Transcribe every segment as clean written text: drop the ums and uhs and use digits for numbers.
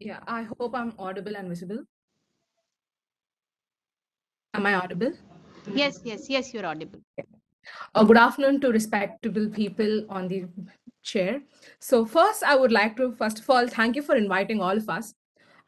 Yeah, I hope I'm audible and visible. Am I audible? Yes, you're audible. Good afternoon to respectable people on the chair. So, first, I would like to, first of all, thank you for inviting all of us.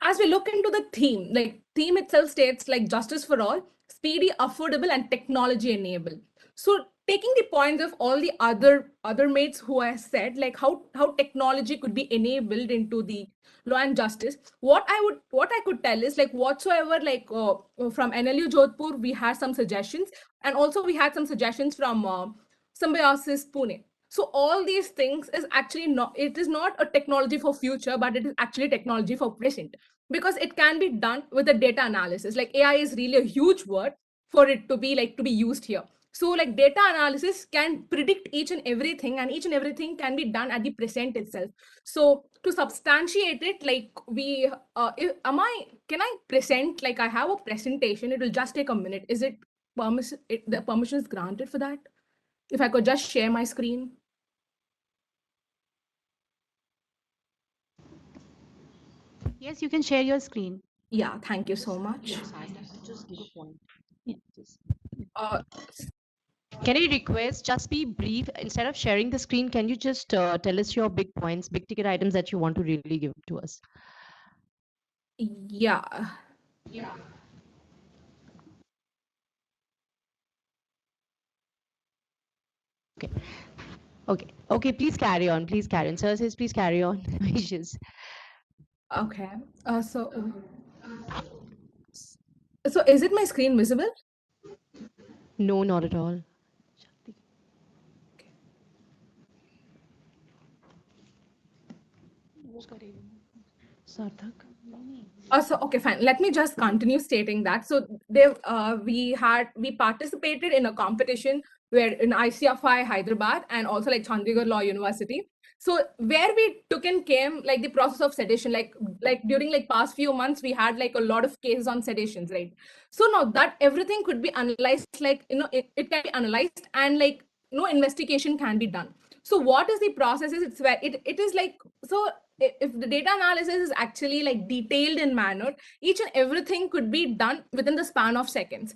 As we look into the theme, like theme itself states like justice for all, speedy, affordable, and technology enabled. So, taking the points of all the other mates who has said like how technology could be enabled into the law and justice, what I could tell is like whatsoever like from NLU Jodhpur we had some suggestions, and also we had some suggestions from Symbiosis Pune. So all these things is actually not, it is not a technology for future, but it is actually technology for present, because it can be done with the data analysis. Like AI is really a huge word for it to be like to be used here. So like data analysis can predict each and everything, and each and everything can be done at the present itself. So to substantiate it, like we am I can I present, like I have a presentation, it will just take a minute. Is it permission, the permission is granted for that? If I could just share my screen. Yes, you can share your screen. Yeah, thank you so much. Just give a point. Yeah, just. uh, Can I request just be brief instead of sharing the screen? Can you just tell us your big points, big ticket items that you want to really give to us? yeah. Okay. Okay. Please carry on. Please carry on. Sir says, please carry on. Just Okay. So is it my screen visible? no, not at all. Sarthak. So okay, fine. Let me just continue stating that. So we participated in a competition where in ICFI Hyderabad and also like Chandigarh Law University. So where we took and came like the process of sedition, like during like past few months we had like a lot of cases on seditions, right? So now that everything could be analyzed, like it can be analyzed, and like no investigation can be done. So what is the process is, it's where it is like, so if the data analysis is actually like detailed in manner, each and everything could be done within the span of seconds.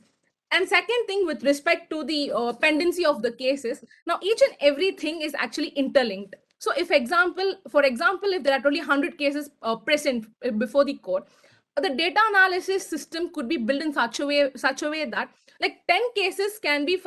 And second thing, with respect to the pendency of the cases, now each and everything is actually interlinked. So if example, for example, if there are only 100 cases present before the court, the data analysis system could be built in such a way that like 10 cases can be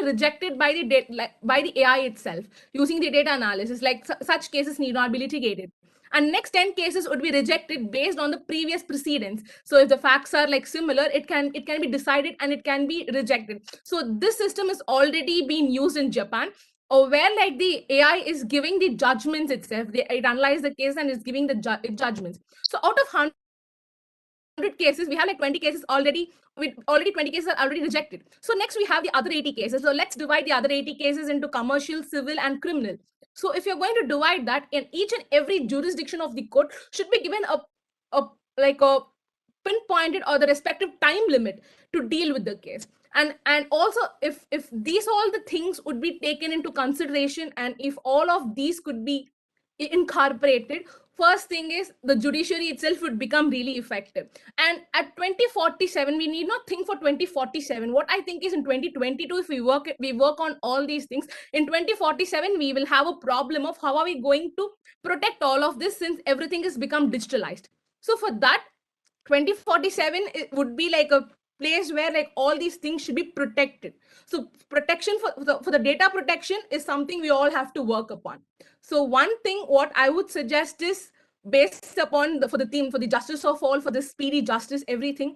rejected by the like, by the AI itself using the data analysis. Like such cases need not be litigated, and next 10 cases would be rejected based on the previous precedents. So if the facts are like similar, it can be decided and it can be rejected. So this system is already being used in Japan, or where like the AI is giving the judgments itself. It analyzes the case and is giving the judgments. So out of 100 cases, we have like 20 cases already, with already 20 cases are already rejected. So next we have the other 80 cases. So let's divide the other 80 cases into commercial, civil, and criminal. So if you're going to divide that, in each and every jurisdiction of the court should be given a like a pinpointed or the respective time limit to deal with the case. And also, if these all the things would be taken into consideration, and if all of these could be incorporated, first thing is the judiciary itself would become really effective. And at 2047, we need not think for 2047. What I think is, in 2022, if we work on all these things, in 2047 we will have a problem of how are we going to protect all of this, since everything has become digitalized. So for that, 2047 it would be like a place where like all these things should be protected. So protection for the data protection is something we all have to work upon. So one thing what I would suggest is, based upon for the theme, for the justice of all, for the speedy justice, everything,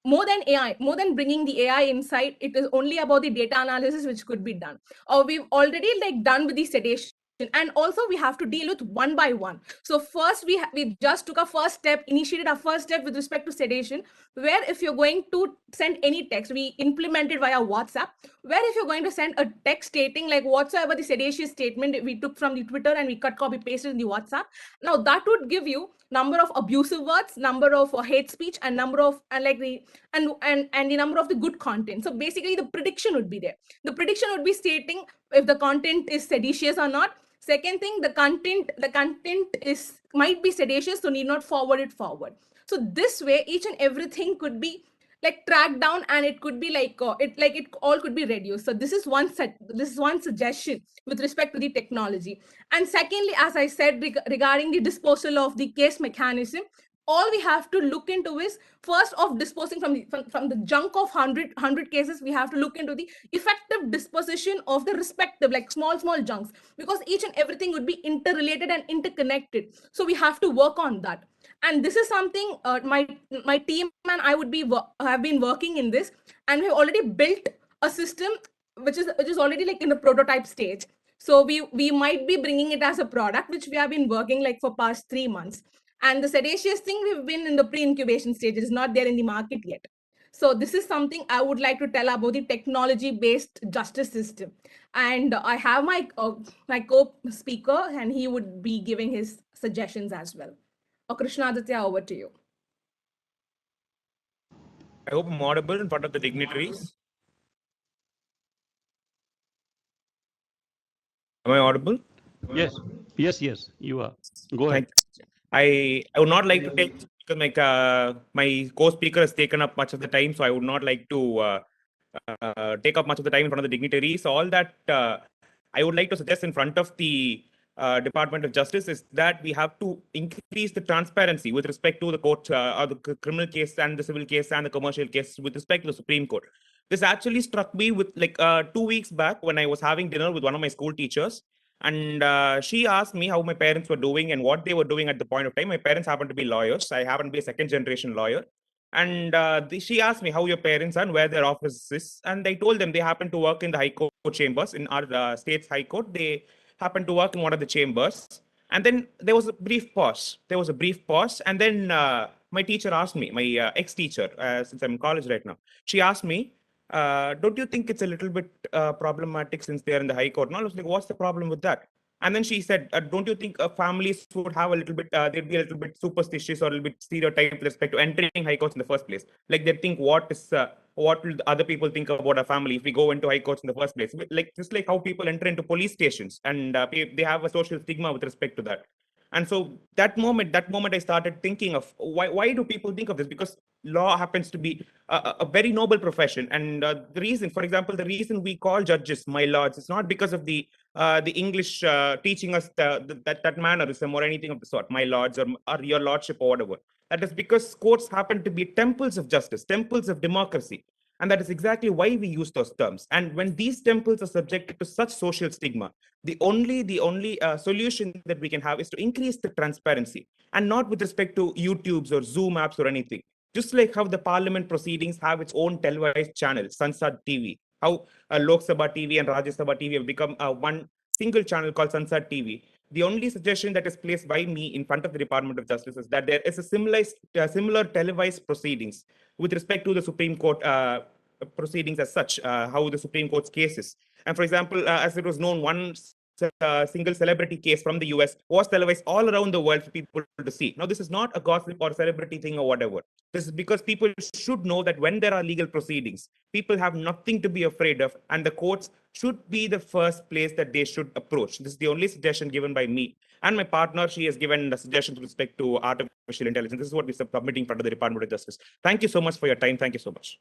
more than AI, more than bringing the AI inside, it is only about the data analysis which could be done. Or we've already like done with the sedation, and also we have to deal with one by one. So first we just took a first step, initiated a first step with respect to sedation, where if you're going to send any text, we implemented via WhatsApp, where if you're going to send a text stating like whatsoever the seditious statement we took from the Twitter and we cut, copy, pasted in the WhatsApp, now that would give you number of abusive words, number of hate speech, and number of and like the and the number of the good content. So basically the prediction would be there. The prediction would be stating if the content is seditious or not. Second thing, the content might be seditious, so need not forward it forward. So this way, each and everything could be like tracked down, and it could be it all could be reduced. So this is one suggestion with respect to the technology. And secondly, as I said, regarding the disposal of the case mechanism, all we have to look into is first of disposing from the junk of 100 cases. We have to look into the effective disposition of the respective like small junks, because each and everything would be interrelated and interconnected. So we have to work on that. And this is something my team and I have been working in this, and we've already built a system which is already like in the prototype stage. So we might be bringing it as a product which we have been working like for past 3 months. And the seditious thing, we've been in the pre-incubation stage. It is not there in the market yet. So this is something I would like to tell about the technology-based justice system. And I have my co-speaker, and he would be giving his suggestions as well. Krishnaditya, over to you. I hope I'm audible in front of the dignitaries. Am I audible? Yes, you are. Go ahead. I would not like to take, because my co-speaker has taken up much of the time, so I would not like to take up much of the time in front of the dignitaries. So all that I would like to suggest in front of the Department of Justice is that we have to increase the transparency with respect to the court, or the criminal case and the civil case and the commercial case with respect to the Supreme Court. This actually struck me with 2 weeks back when I was having dinner with one of my school teachers. And she asked me how my parents were doing and what they were doing at the point of time. My parents happen to be lawyers. I happen to be a second generation lawyer. And she asked me how your parents are and where their office is. And I told them they happen to work in the High Court chambers in our state's High Court. They happen to work in one of the chambers. And then there was a brief pause. And then my teacher asked me, my ex-teacher, since I'm in college right now, she asked me, don't you think it's a little bit problematic since they're in the High Court? And I was like, what's the problem with that? And then she said, don't you think families would have a little bit, they'd be a little bit superstitious or a little bit stereotyped with respect to entering High Courts in the first place? Like they think, what will the other people think about our family if we go into High Courts in the first place? Like just like how people enter into police stations, and they have a social stigma with respect to that. And so that moment I started thinking of why do people think of this? Because law happens to be a very noble profession. And the reason, for example, the reason we call judges my lords, it's not because of the English teaching us that mannerism or anything of the sort, my lords or your lordship or whatever. That is because courts happen to be temples of justice, temples of democracy. And that is exactly why we use those terms. And when these temples are subjected to such social stigma, the only solution that we can have is to increase the transparency, and not with respect to YouTubes or Zoom apps or anything. Just like how the parliament proceedings have its own televised channel, Sansad TV, how Lok Sabha TV and Rajya Sabha TV have become one single channel called Sansad TV. The only suggestion that is placed by me in front of the Department of Justice is that there is a similar televised proceedings with respect to the Supreme Court proceedings as such, how the Supreme Court's cases. And for example, as it was known, one single celebrity case from the US was televised all around the world for people to see. Now, this is not a gossip or celebrity thing or whatever. This is because people should know that when there are legal proceedings, people have nothing to be afraid of, and the courts should be the first place that they should approach. This is the only suggestion given by me. And my partner, she has given a suggestion with respect to artificial intelligence. This is what we're submitting in front of the Department of Justice. Thank you so much for your time. Thank you so much.